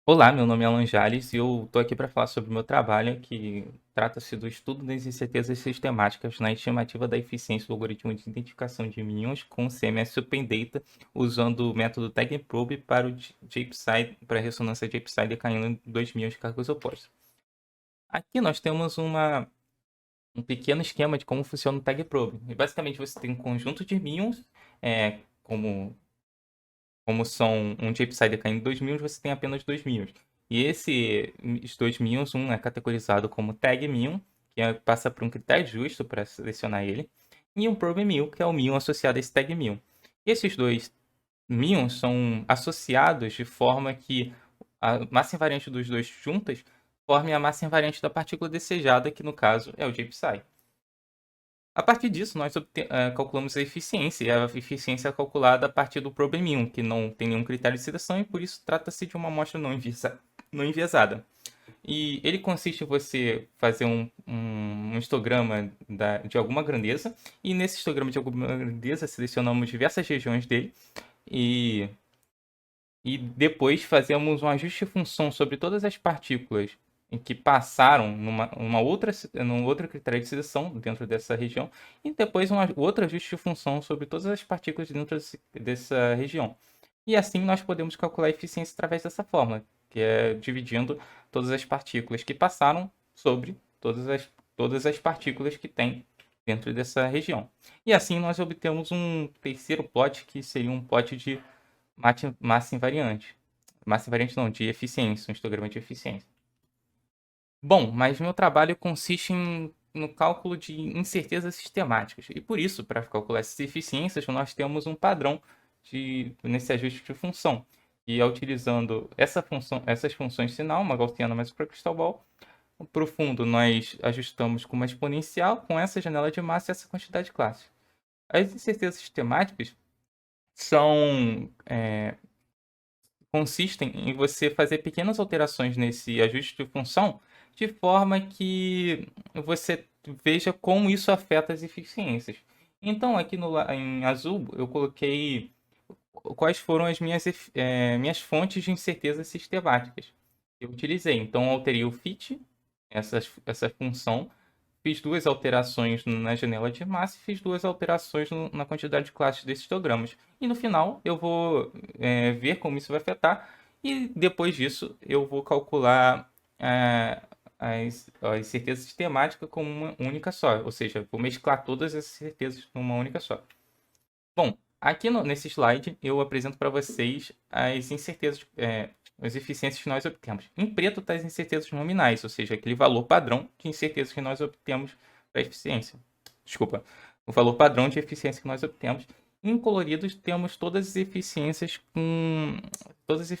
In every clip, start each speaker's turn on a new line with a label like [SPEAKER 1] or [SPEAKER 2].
[SPEAKER 1] Olá, meu nome é Alan Jales e eu estou aqui para falar sobre o meu trabalho, que trata-se do estudo das incertezas sistemáticas na estimativa da eficiência do algoritmo de identificação de íons com CMS Open Data, usando o método TagProbe para o JPSI, para a ressonância JPSI decaindo em dois íons de cargas opostas. Aqui nós temos um pequeno esquema de como funciona o TagProbe. E basicamente você tem um conjunto de íons, como são um JPSI decaindo em 2 míons, você tem apenas 2 míons. E esses 2 míons, um é categorizado como tag míon, passa por um critério justo para selecionar ele, e um probe míon, que é o míon associado a esse tag míon. E esses dois míons são associados de forma que a massa invariante dos dois juntas forme a massa invariante da partícula desejada, que no caso é o JPSI. A partir disso, nós calculamos a eficiência, e a eficiência é calculada a partir do probleminha, que não tem nenhum critério de seleção e por isso trata-se de uma amostra não enviesada. E ele consiste em você fazer um histograma de alguma grandeza, e nesse histograma de alguma grandeza selecionamos diversas regiões dele, e, e depois fazemos um ajuste de função sobre todas as partículas em que passaram num outro critério de seleção dentro dessa região, e depois um outro ajuste de função sobre todas as partículas dentro dessa região. E assim nós podemos calcular a eficiência através dessa fórmula, que é dividindo todas as partículas que passaram sobre todas as partículas que tem dentro dessa região. E assim nós obtemos um terceiro plot, que seria um plot de massa invariante. Massa invariante não, de eficiência, um histograma de eficiência. Bom, mas meu trabalho consiste no cálculo de incertezas sistemáticas. E por isso, para calcular essas eficiências, nós temos um padrão nesse ajuste de função. E é utilizando essas funções de sinal, uma gaussiana mais uma crystal ball, para o fundo nós ajustamos com uma exponencial, com essa janela de massa e essa quantidade de classes. As incertezas sistemáticas são consistem em você fazer pequenas alterações nesse ajuste de função de forma que você veja como isso afeta as eficiências. Então, aqui em azul, eu coloquei quais foram as minhas fontes de incertezas sistemáticas que eu utilizei. Então, eu alterei o fit, essa função, fiz duas alterações na janela de massa e fiz duas alterações na quantidade de classes desses histogramas. E no final eu vou ver como isso vai afetar e depois disso eu vou calcular as certezas sistemáticas como uma única só. Ou seja, vou mesclar todas essas certezas numa única só. Bom, aqui nesse slide eu apresento para vocês as incertezas, as eficiências que nós obtemos. Em preto está as incertezas nominais, ou seja, aquele valor padrão de incertezas que nós obtemos para a eficiência. Desculpa, o valor padrão de eficiência que nós obtemos. Em coloridos temos todas as eficiências com todas as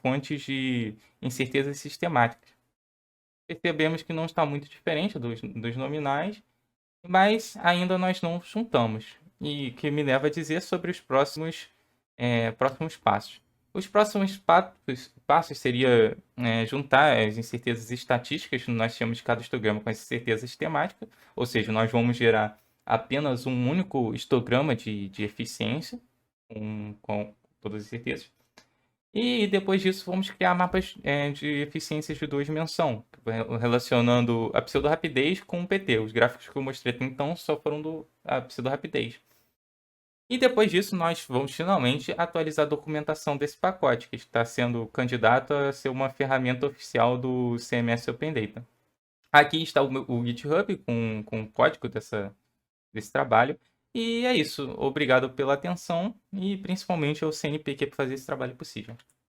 [SPEAKER 1] fontes de incertezas sistemáticas. Percebemos que não está muito diferente dos nominais, mas ainda nós não juntamos. E que me leva a dizer sobre os próximos passos. Os próximos passos seria juntar as incertezas estatísticas que nós tínhamos de cada histograma com essa certeza sistemática, ou seja, nós vamos gerar apenas um único histograma de eficiência com todas as certezas. E depois disso, vamos criar mapas de eficiências de duas dimensões, relacionando a pseudo-rapidez com o PT. Os gráficos que eu mostrei até então só foram da pseudo-rapidez. E depois disso, nós vamos finalmente atualizar a documentação desse pacote, que está sendo candidato a ser uma ferramenta oficial do CMS Open Data. Aqui está o GitHub com o código desse trabalho. E é isso. Obrigado pela atenção e principalmente ao CNPq por fazer esse trabalho possível.